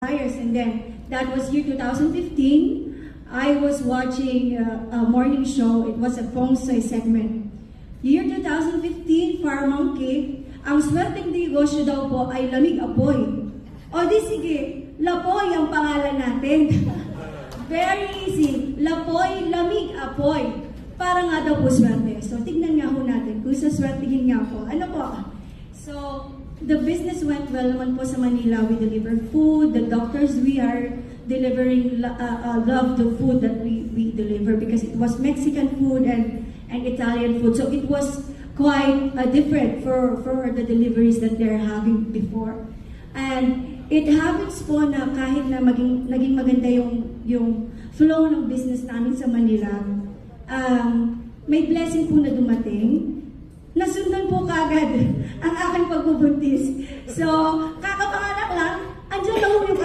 And then that was year 2015. I was watching a morning show. It was a feng shui segment. Year 2015, Farm Monkey, ang swerteng negosyo daw po ay lamig apoy. O di sige, Lapoy ang pangalan natin. Very easy. Lapoy, lamig apoy. Para nga daw po swerte. So tignan nga ho natin kung sa swertihin nga po. Ano po? So, the business went well naman po sa Manila. We deliver food. The doctors, we are delivering, love the food that we deliver because it was Mexican food and Italian food. So it was quite different for the deliveries that they're having before. And it happens po na kahit na naging maganda yung flow ng business namin sa Manila, may blessing po na dumating. Nasundan po kagad ang aking pagbubuntis. So, kakapanganak lang, andyan na ho yung